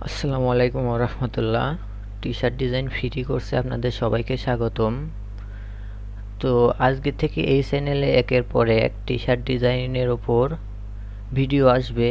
আসসালামু আলাইকুম রহমতুল্লাহ। T shirt design free কোর্সে আপনাদের সবাইকে স্বাগতম। তো আজকে থেকে এই চ্যানেলে একের পর এক টি শার্ট ডিজাইনের ওপর ভিডিও আসবে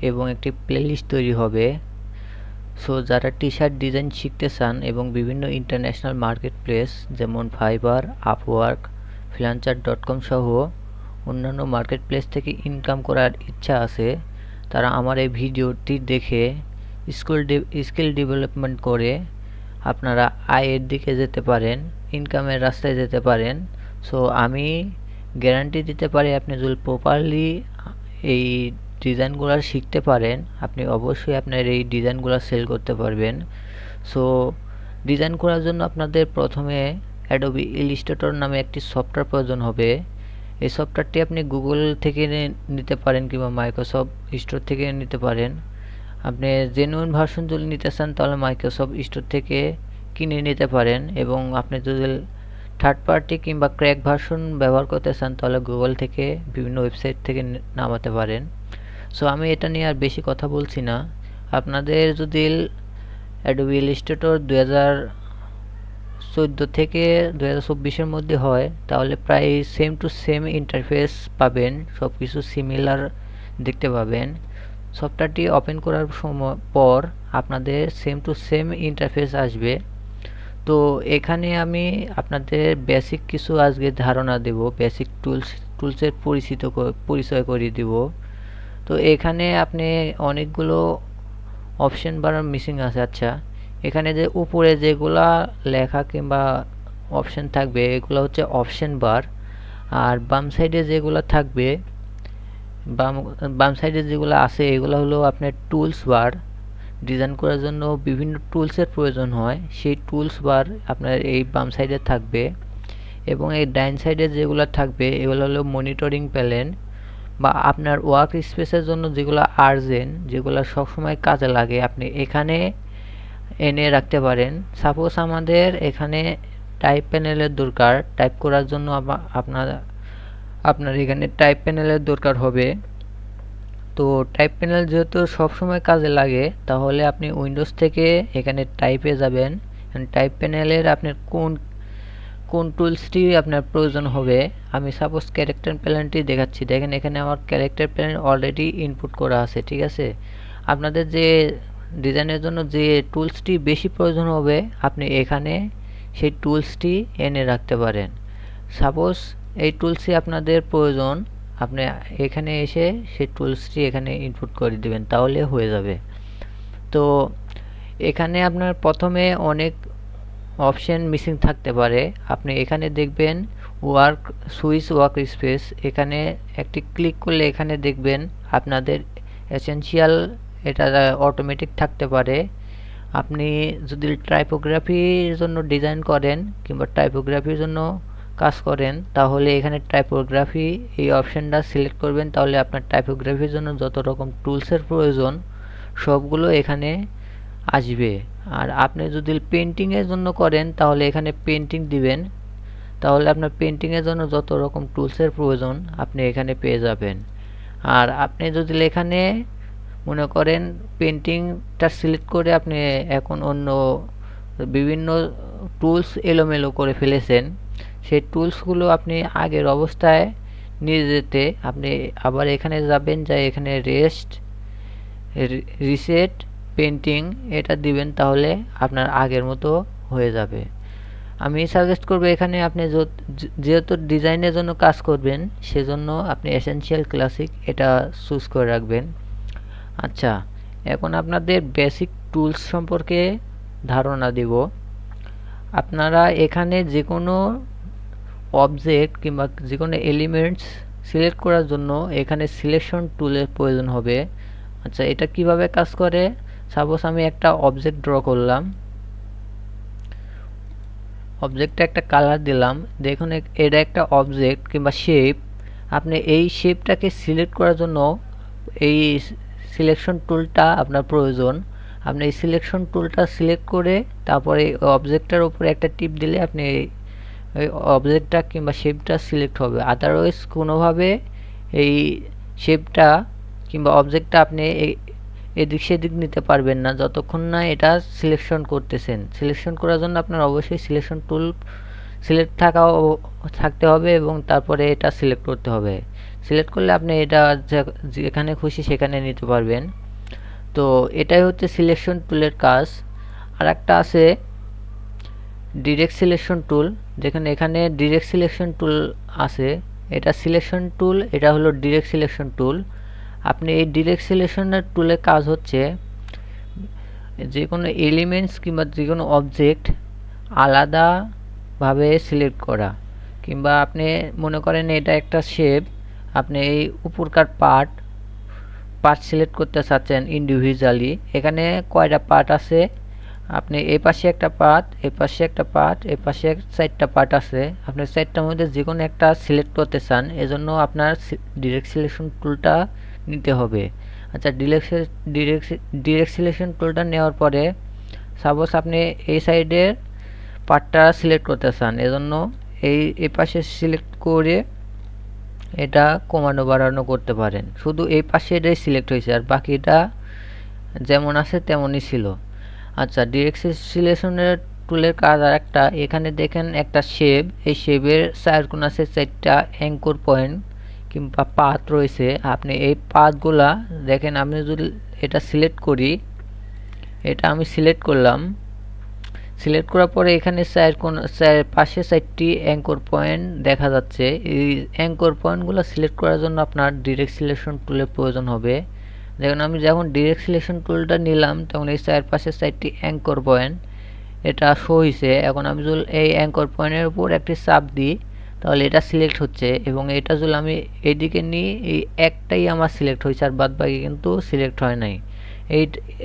এবং একটি প্লেলিস্ট তৈরি হবে। সো যারা টি শার্ট ডিজাইন শিখতে চান এবং বিভিন্ন ইন্টারন্যাশনাল মার্কেট প্লেস যেমন ফাইবার, আপওয়ার্ক, ফ্রিল্যান্সার.com সহ অন্যান্য মার্কেট প্লেস থেকে ইনকাম করার ইচ্ছা আছে, তারা আমার এই ভিডিওটি দেখে স্কিল ডেভেলপমেন্ট করে আপনারা আয়ের দিকে যেতে পারেন, ইনকামের রাস্তায় যেতে পারেন। সো আমি গ্যারান্টি দিতে পারি, আপনি যদি প্রপারলি এই ডিজাইনগুলো শিখতে পারেন, আপনি অবশ্যই আপনার এই ডিজাইনগুলো সেল করতে পারবেন। সো ডিজাইন করার জন্য আপনাদের প্রথমে অ্যাডোবি ইলাস্ট্রেটর নামে একটি সফটওয়্যার প্রয়োজন হবে। এই সফটওয়্যারটি আপনি গুগল থেকে নিতে পারেন কিংবা মাইক্রোসফট স্টোর থেকে নিতে পারেন। আপনি জেনুইন ভার্সন যদি নিতে চান তাহলে মাইক্রোসফট স্টোর থেকে কিনে নিতে পারেন, এবং আপনি যদি থার্ড পার্টি কিংবা ক্র্যাক ভার্সন ব্যবহার করতে চান তাহলে গুগল থেকে বিভিন্ন ওয়েবসাইট থেকে নামাতে পারেন। সো আমি এটা নিয়ে আর বেশি কথা বলছি না। আপনাদের যদি অ্যাডোবি ইলাস্ট্রেটর 2014 থেকে 2024-এর মধ্যে হয় তাহলে প্রায় সেম টু সেম ইন্টারফেস পাবেন, সব কিছু সিমিলার দেখতে পাবেন। সফটওয়্যারটি ওপেন করার পর আপনাদের সেম টু সেম ইন্টারফেস আসবে। তো এখানে আমি আপনাদের বেসিক কিছু আজকে ধারণা দেব, বেসিক টুলসের পরিচয় করিয়ে দিব। তো এখানে আপনি অনেকগুলো অপশন বার মিসিং আছে। আচ্ছা, এখানে যে উপরে যেগুলা লেখা কিংবা অপশন থাকবে এগুলো হচ্ছে অপশন বার, আর বাম সাইডে যেগুলো থাকবে, বাম বাম সাইডে যেগুলো আছে এগুলো হলো আপনার টুলস বার। ডিজাইন করার জন্য বিভিন্ন টুলসের প্রয়োজন হয়, সেই টুলস বার আপনার এই বাম সাইডে থাকবে। এবং এই ডাইন সাইডে যেগুলো থাকবে এগুলো হলো মনিটরিং প্যানেল, বা আপনার ওয়ার্ক স্পেসের জন্য যেগুলো আর্জেন্ট, যেগুলো সবসময় কাজে লাগে আপনি এখানে এনে রাখতে পারেন। সাপোজ আমাদের এখানে টাইপ প্যানেলের দরকার, টাইপ করার জন্য আপনার এখানে টাইপ প্যানেলের দরকার হবে। তো টাইপ প্যানেল যেহেতু সবসময় কাজে লাগে তাহলে আপনি উইন্ডোজ থেকে এখানে টাইপে যাবেন। টাইপ প্যানেলের আপনার কোন কোন টুলসটি আপনার প্রয়োজন হবে, আমি সাপোজ ক্যারেক্টার প্যানেলটি দেখাচ্ছি। দেখেন এখানে আমার ক্যারেক্টার প্যানেল অলরেডি ইনপুট করা আছে, ঠিক আছে। আপনাদের যে ডিজাইনের জন্য যে টুলসটি বেশি প্রয়োজন হবে আপনি এখানে সেই টুলসটি এনে রাখতে পারেন। সাপোজ এই টুলসটি আপনাদের প্রয়োজন, আপনি এখানে এসে সেই টুলসটি এখানে ইনপুট করে দিবেন, তাহলে হয়ে যাবে। তো এখানে আপনার প্রথমে অনেক অপশন মিসিং থাকতে পারে। আপনি এখানে দেখবেন সুইচ ওয়ার্ক স্পেস, এখানে একটি ক্লিক করলে এখানে দেখবেন আপনাদের এসেনশিয়াল, এটা অটোমেটিক থাকতে পারে। আপনি যদি টাইপোগ্রাফির জন্য ডিজাইন করেন কিংবা টাইপোগ্রাফির জন্য কাজ করেন তাহলে এখানে টাইপোগ্রাফি এই অপশানটা সিলেক্ট করবেন, তাহলে আপনার টাইপোগ্রাফির জন্য যত রকম টুলসের প্রয়োজন সবগুলো এখানে আসবে। আর আপনি যদি পেন্টিংয়ের জন্য করেন তাহলে এখানে পেন্টিং দিবেন, তাহলে আপনার পেন্টিংয়ের জন্য যত রকম টুলসের প্রয়োজন আপনি এখানে পেয়ে যাবেন। আর আপনি যদি এখানে মনে করেন পেন্টিংটা সিলেক্ট করে আপনি এখন অন্য বিভিন্ন টুলস এলোমেলো করে ফেলেছেন, সেই টুলসগুলো আপনি আগের অবস্থায় নিয়ে যেতে আপনি আবার এখানে যাবেন, যা এখানে রিসেট পেন্টিং এটা দিবেন, তাহলে আপনার আগের মতো হয়ে যাবে। আমি সাজেস্ট করব এখানে আপনি যেহেতু ডিজাইনের জন্য কাজ করবেন সেজন্য আপনি এসেনশিয়াল ক্লাসিক এটা চুজ করে রাখবেন। আচ্ছা, এখন আপনাদের বেসিক টুলস সম্পর্কে ধারণা দিব। আপনারা এখানে যে কোনো অবজেক্ট কিংবা যে কোনো এলিমেন্টস সিলেক্ট করার জন্য এখানে সিলেকশন টুলের প্রয়োজন হবে। আচ্ছা, এটা কিভাবে কাজ করে, সাপোজ আমি একটা অবজেক্ট ড্র করলাম, অবজেক্টে একটা কালার দিলাম, দেখুন এটা একটা অবজেক্ট কিংবা শেপ। আপনি এই শেপটাকে সিলেক্ট করার জন্য এই সিলেকশন টুলটা আপনার প্রয়োজন। আপনি এই সিলেকশন টুলটা সিলেক্ট করে তারপরে অবজেক্টটার উপরে একটা টিপ দিলে আপনি এই অবজেক্টটা কিংবা শেপটা সিলেক্ট হবে। আদারওয়াইজ কোনোভাবে এই শেপটা কিংবা অবজেক্টটা আপনি এদিক সেদিক নিতে পারবেন না যতক্ষণ না এটা সিলেকশন করতেছেন। সিলেকশন করার জন্য আপনার অবশ্যই সিলেকশন টুল সিলেক্ট থাকতে হবে এবং তারপরে এটা সিলেক্ট করতে হবে। সিলেক্ট করলে আপনি এটা যেখানে খুশি সেখানে নিতে পারবেন। তো এটাই হচ্ছে সিলেকশন টুলের কাজ। আর একটা আছে ডিরেক্ট সিলেকশন টুল, যেখানে এখানে ডিরেক্ট সিলেকশন টুল আছে। এটা সিলেকশন টুল, এটা হলো ডিরেক্ট সিলেকশন টুল। আপনি এই ডিরেক্ট সিলেকশনের টুলের কাজ হচ্ছে যে কোনো এলিমেন্টস কিংবা যে কোনো অবজেক্ট আলাদাভাবে সিলেক্ট করা, কিংবা আপনি মনে করেন এটা একটা শেপ, আপনি এই উপরকার পার্ট সিলেক্ট করতে চাচ্ছেন ইন্ডিভিজুয়ালি। এখানে কয়টা পার্ট আছে, আপনি এই পাশে একটা পার্ট, এই পাশে একটা পার্ট, এই পাশে 4টা পার্ট আছে। আপনি 4টার মধ্যে যে কোনো একটা সিলেক্ট করতে চান, এজন্য আপনার ডিরেক্ট সিলেকশন টুলটা নিতে হবে। আচ্ছা, ডিরেক্ট সিলেকশন টুলটা নেওয়ার পরে সাপোজ আপনি এই সাইডের পার্টটা সিলেক্ট করতে চান, এজন্য এই পাশে সিলেক্ট করে এটা কমানো বাড়ানো করতে পারেন। শুধু এই পাশে এটাই সিলেক্ট হয়েছে, আর বাকিটা যেমন আছে তেমনই ছিল। আচ্ছা, ডিরেক্ট সিলেকশনের টুলের কাজ আর একটা, এখানে দেখেন একটা শেপ, এই শেপের 4 কোণ আছে, 4টা অ্যাঙ্কর পয়েন্ট কিংবা পাথ রয়েছে। আপনি এই পাথগুলা দেখেন, আমি যদি এটা সিলেক্ট করি, এটা আমি সিলেক্ট করলাম। সিলেক্ট করার পরে এখানে পাশে 4টি অ্যাঙ্কর পয়েন্ট দেখা যাচ্ছে। এই অ্যাঙ্কর পয়েন্টগুলো সিলেক্ট করার জন্য আপনার ডিরেক্ট সিলেকশন টুলের প্রয়োজন হবে। দেখুন, আমি যখন ডিরেক্ট সিলেকশন টুলটা নিলাম তখন এই পাশে 4টি অ্যাঙ্কর পয়েন্ট এটা শো হয়েছে। এখন আমি যদি এই অ্যাঙ্কর পয়েন্টের উপর একটি চাপ দিই তাহলে এটা সিলেক্ট হচ্ছে, এবং এটা যদি আমি এইদিকে নিই, এই একটাই আমার সিলেক্ট হয়েছে, আর বাদ বাকি কিন্তু সিলেক্ট হয় নাই।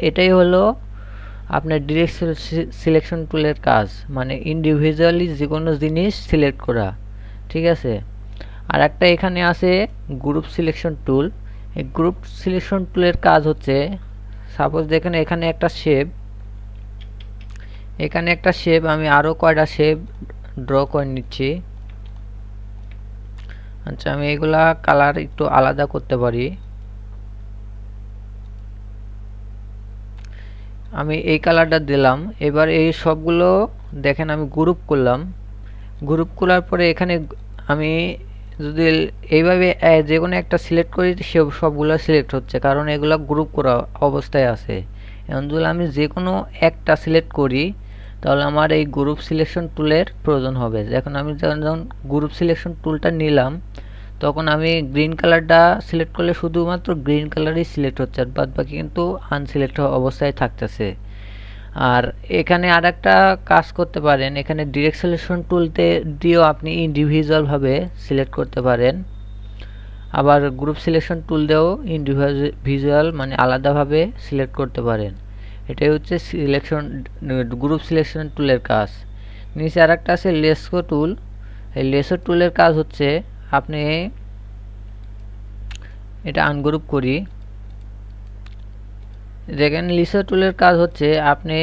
এটাই হলো আপনার ডিরেক্ট সিলেকশন টুলের কাজ, মানে ইন্ডিভিজুয়ালি যে কোনো জিনিস সিলেক্ট করা। ঠিক আছে। আর একটা এখানে আছে গ্রুপ সিলেকশন টুল। এই গ্রুপ সিলেকশন টুলের কাজ হচ্ছে, সাপোজ দেখেন এখানে একটা শেপ, আমি আরও কয়টা শেপ ড্র করে নিচ্ছি। আচ্ছা, আমি এগুলা কালার একটু আলাদা করতে পারি। আমি এই কালারটা দিলাম। এবার এই সবগুলো দেখেন আমি গ্রুপ করলাম। গ্রুপ করার পরে এখানে আমি যদি এইভাবে যে কোনো একটা সিলেক্ট করি, সবগুলো সিলেক্ট হচ্ছে, কারণ এগুলো গ্রুপ করা অবস্থায় আছে। এখন যদি আমি যে কোনো একটা সিলেক্ট করি তাহলে আমার এই গ্রুপ সিলেকশন টুলের প্রয়োজন হবে। এখন আমি যখন গ্রুপ সিলেকশন টুলটা নিলাম তখন আমি গ্রিন কালারটা সিলেক্ট করলে শুধুমাত্র গ্রিন কালারই সিলেক্ট হচ্ছে, আর বাদ বাকি কিন্তু আনসিলেক্ট অবস্থায় থাকতেছে। আর এখানে আর একটা কাজ করতে পারেন, এখানে ডিরেক্ট সিলেকশন টুলতে দিয়েও আপনি ইন্ডিভিজুয়ালভাবে সিলেক্ট করতে পারেন। আবার গ্রুপ সিলেকশন টুল দিয়েও ইন্ডিভিজুয়াল মানে আলাদাভাবে সিলেক্ট করতে পারেন। এটাই হচ্ছে গ্রুপ সিলেকশন টুলের কাজ। নিচে আর একটা আছে লেসকো টুল। এই লেসকো টুলের কাজ হচ্ছে, আপনি এটা আনগ্রুপ করি, দেখেন লেসকো টুলের কাজ হচ্ছে আপনি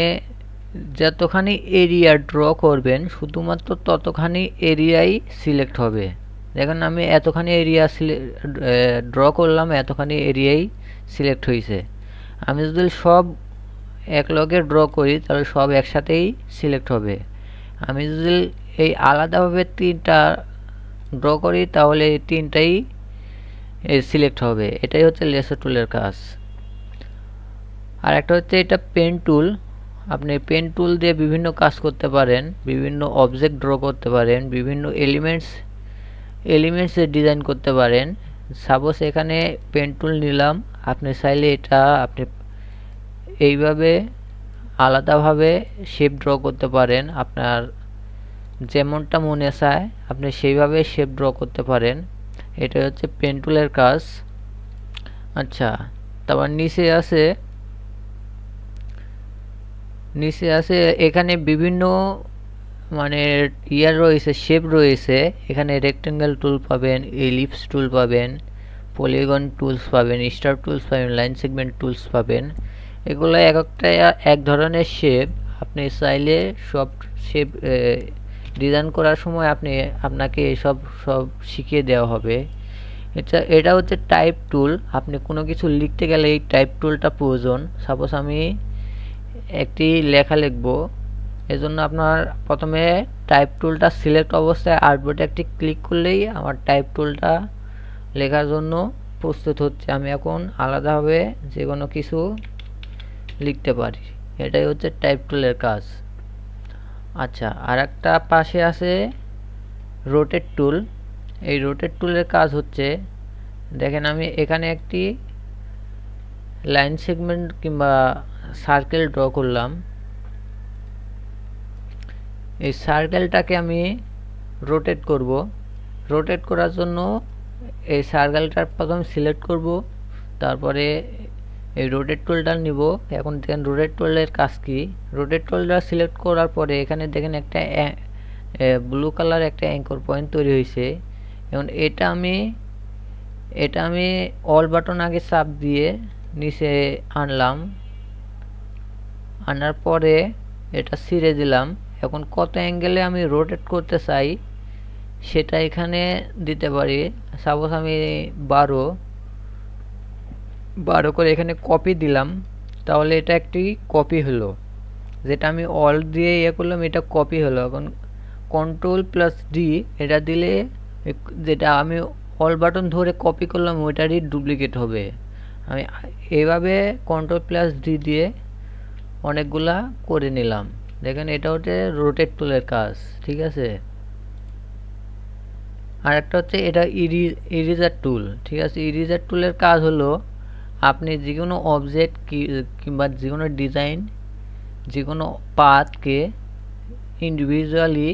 যতখানি এরিয়া ড্র করবেন শুধুমাত্র ততখানি এরিয়াই সিলেক্ট হবে। দেখেন আমি এতখানি এরিয়া ড্র করলাম, এতখানি এরিয়াই সিলেক্ট হয়েছে। আমি যদি সব একলগে ড্র করি তাহলে সব একসাথেই সিলেক্ট হবে। আমি যদি এই আলাদাভাবে 3টা ড্র করি তাহলে এই 3টাই সিলেক্ট হবে। এটাই হচ্ছে লেসকো টুলের কাজ। আর একটা হচ্ছে এটা পেন টুল। আপনি পেন টুল দিয়ে বিভিন্ন কাজ করতে পারেন, বিভিন্ন অবজেক্ট ড্র করতে পারেন, বিভিন্ন এলিমেন্টসের ডিজাইন করতে পারেন। সাপোজ এখানে পেন টুল নিলাম, আপনি চাইলে এটা আপনি এইভাবে আলাদাভাবে শেপ ড্র করতে পারেন, আপনার যেমনটা মনে চায় আপনি সেইভাবে শেপ ড্র করতে পারেন। এটা হচ্ছে পেন টুলের কাজ। আচ্ছা, তারপর নিচে আছে এখানে বিভিন্ন মানে রয়েছে, শেপ রয়েছে। এখানে রেক্টেঙ্গেল টুল পাবেন, এলিপস টুল পাবেন, পলিগন টুলস পাবেন, স্টার টুলস পাবেন, লাইন সেগমেন্ট টুলস পাবেন। এগুলো একটা এক ধরনের শেপ। আপনি চাইলে সব শেপ ডিজাইন করার সময় আপনাকে সব শিখিয়ে দেওয়া হবে। এটা হচ্ছে টাইপ টুল। আপনি কোনো কিছু লিখতে গেলে এই টাইপ টুলটা প্রয়োজন। সাপোজ আমি একটি লেখা লিখব, এজন্য আপনার প্রথমে টাইপ টুলটা সিলেক্ট অবস্থায় আর্টবোর্ডে একটি ক্লিক করলেই আমার টাইপ টুলটা লেখার জন্য প্রস্তুত হচ্ছে। আমি এখন আলাদাভাবে যে কোনো কিছু লিখতে পারি। এটাই হচ্ছে টাইপ টুলের কাজ। আচ্ছা, আর একটা পাশে আছে রোটেট টুল। এই রোটেট টুলের কাজ হচ্ছে, দেখেন আমি এখানে একটি লাইন সেগমেন্ট কিংবা সার্কেল ড্র করলাম। এই সার্কেলটাকে আমি রোটেট করব। রোটেট করার জন্য এই সার্কেলটার প্রথমে সিলেক্ট করব, তারপরে এই রোটেট টুলটা নিব। এখন দেখেন রোটেট টুলের কাজ কি। রোটেট টুলটা সিলেক্ট করার পরে এখানে দেখেন একটা ব্লু কালার একটা অ্যাঙ্কর পয়েন্ট তৈরি হয়েছে। এখন এটা আমি অল বাটন আগে চাপ দিয়ে নিচে আনলাম, আনার পরে এটা ছিঁড়ে দিলাম। এখন কত অ্যাঙ্গেলে আমি রোটেট করতে চাই সেটা এখানে দিতে পারি। সাপোজ আমি 12 করে এখানে কপি দিলাম, তাহলে এটা একটি কপি হলো। যেটা আমি অল দিয়ে করলাম এটা কপি হলো। এখন Ctrl+D এটা দিলে যেটা আমি অল বাটন ধরে কপি করলাম ওইটারই ডুপ্লিকেট হবে। আমি এইভাবে Ctrl+D দিয়ে অনেকগুলা করে নিলাম। দেখেন এটা হচ্ছে রোটেট টুলের কাজ, ঠিক আছে। আর একটা হচ্ছে এটা ইরেজার টুল, ঠিক আছে। ইরেজার টুলের কাজ হলো আপনি যে কোনো অবজেক্ট কিংবা যে কোনো ডিজাইন, যে কোনো পাথকে ইন্ডিভিজুয়ালি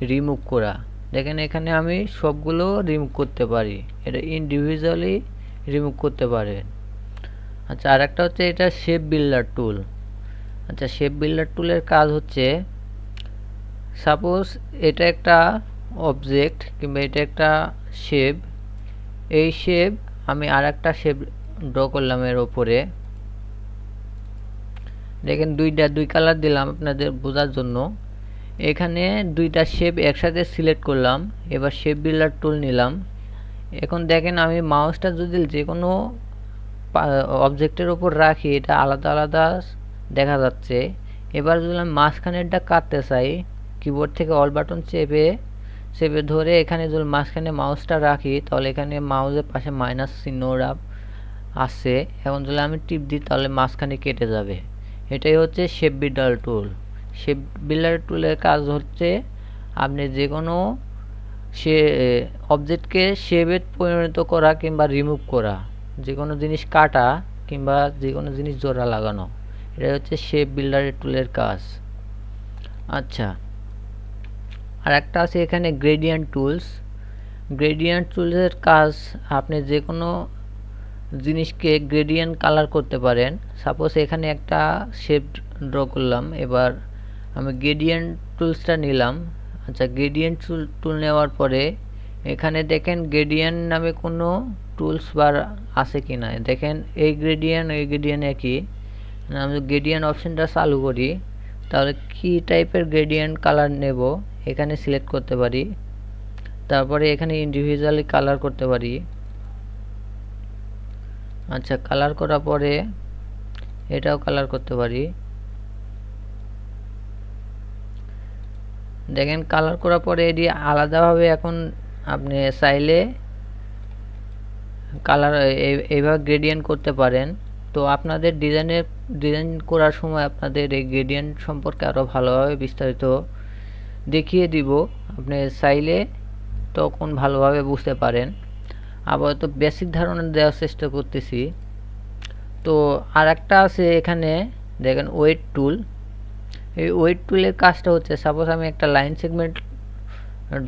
রিমুভ করা। দেখেন এখানে আমি সবগুলো রিমুভ করতে পারি, এটা ইন্ডিভিজুয়ালি রিমুভ করতে পারে। আচ্ছা, আর একটা হচ্ছে এটা শেপ বিল্ডার টুল। আচ্ছা, শেপ বিল্ডার টুলের কাজ হচ্ছে, সাপোজ এটা একটা অবজেক্ট কিংবা এটা একটা শেপ। এই শেপ আমি আর একটা শেপ ড্র করলাম এর ওপরে। দেখেন দুই কালার দিলাম আপনাদের বোঝার জন্য। এখানে দুইটা শেপ একসাথে সিলেক্ট করলাম। এবার শেপ বিল্ডার টুল নিলাম। এখন দেখেন আমি মাউসটা যদি যে কোনো অবজেক্টের ওপর রাখি এটা আলাদা আলাদা দেখা যাচ্ছে। এবার যদি আমি মাঝখানেরটা কাটতে চাই, কিবোর্ড থেকে অল বাটন চেপে ধরে এখানে যদি মাঝখানে মাউসটা রাখি তাহলে এখানে মাউসের পাশে মাইনাস চিহ্নটা আসছে। এখন যদি আমি টিপ দিই তাহলে মাঝখানে কেটে যাবে। এটাই হচ্ছে শেপ বিল্ডার টুল। শেপ বিল্ডার টুলের কাজ হচ্ছে আপনি যে কোনো অবজেক্টকে শেপে পরিণত করা কিংবা রিমুভ করা, যে কোনো জিনিস কাটা কিংবা যে কোনো জিনিস জোড়া লাগানো। এটা হচ্ছে শেপ বিল্ডার টুলের কাজ। আচ্ছা, আর একটা আছে এখানে গ্রেডিয়েন্ট টুলস। গ্রেডিয়েন্ট টুলসের কাজ আপনি যে কোনো জিনিসকে গ্রেডিয়েন্ট কালার করতে পারেন। সাপোজ এখানে একটা শেপ ড্র করলাম, এবার আমি গ্রেডিয়েন্ট টুলসটা নিলাম। আচ্ছা, গ্রেডিয়েন্ট টুল নেওয়ার পরে এখানে দেখেন গ্রেডিয়েন্ট নামে কোনো টুলস বার আছে কি না। দেখেন এই গ্রেডিয়েন্ট একই। আমি গ্রেডিয়েন্ট অপশনটা চালু করি, তাহলে কি টাইপের গ্রেডিয়েন্ট কালার নেব এখানে সিলেক্ট করতে পারি। তারপরে এখানে ইন্ডিভিজুয়ালি কালার করতে পারি। আচ্ছা, কালার করার পরে এটাও কালার করতে পারি। দেখেন কালার করার পরে এটি আলাদাভাবে এখন আপনি চাইলে কালার এইভাবে গ্রেডিয়েন্ট করতে পারেন। তো আপনাদের ডিজাইন করার সময় আপনাদের এই গ্রেডিয়েন্ট সম্পর্কে আরও ভালোভাবে বিস্তারিত দেখিয়ে দিব। আপনি চাইলে তখন ভালোভাবে বুঝতে পারেন। আপাতত বেসিক ধারণা দেওয়ার চেষ্টা করতেছি। তো আর একটা আছে এখানে দেখেন ওয়েট টুল। এই ওয়েট টুলের কাজটা হচ্ছে, সাপোজ আমি একটা লাইন সেগমেন্ট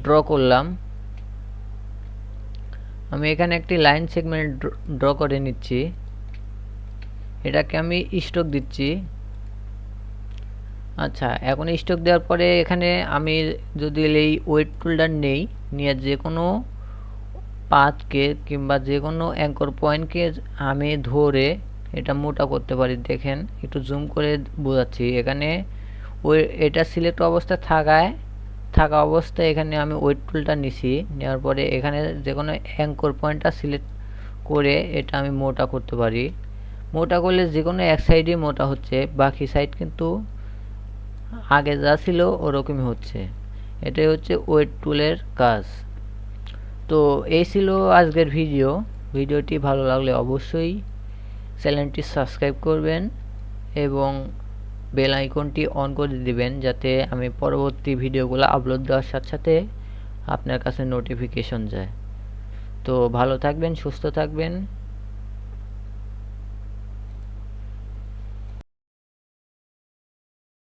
ড্র করলাম। আমি এখানে একটি লাইন সেগমেন্ট ড্র করে নিচ্ছি, এটাকে আমি স্ট্রোক দিচ্ছি। আচ্ছা, এখন স্ট্রোক দেওয়ার পরে এখানে আমি যদি এই ওয়েট টুলটা নিয়ে যে কোনো পাথকে কিংবা যে কোনো অ্যাঙ্কর পয়েন্টকে আমি ধরে এটা মোটা করতে পারি। দেখেন একটু জুম করে বোঝাচ্ছি। এখানে এটা সিলেক্ট অবস্থায় থাকায় থাকা অবস্থায় এখানে আমি ওয়েট টুলটা নিছি, নেওয়ার পরে এখানে যে কোনো অ্যাঙ্কর পয়েন্টটা সিলেক্ট করে এটা আমি মোটা করতে পারি। মোটা করলে যে কোনো এক সাইডই মোটা হচ্ছে, বাকি সাইড কিন্তু আগে যা ছিল ওরকমই হচ্ছে। এটাই হচ্ছে ওয়েট টুলের কাজ। তো এই ছিল আজকের ভিডিওটি ভালো লাগলে অবশ্যই চ্যানেলটি সাবস্ক্রাইব করবেন এবং বেল আইকনটি অন করে দিবেন, যাতে আমি পরবর্তী ভিডিওগুলো আপলোড দেওয়ার সাথে সাথে আপনার কাছে নোটিফিকেশন যায়। তো ভালো থাকবেন, সুস্থ থাকবেন।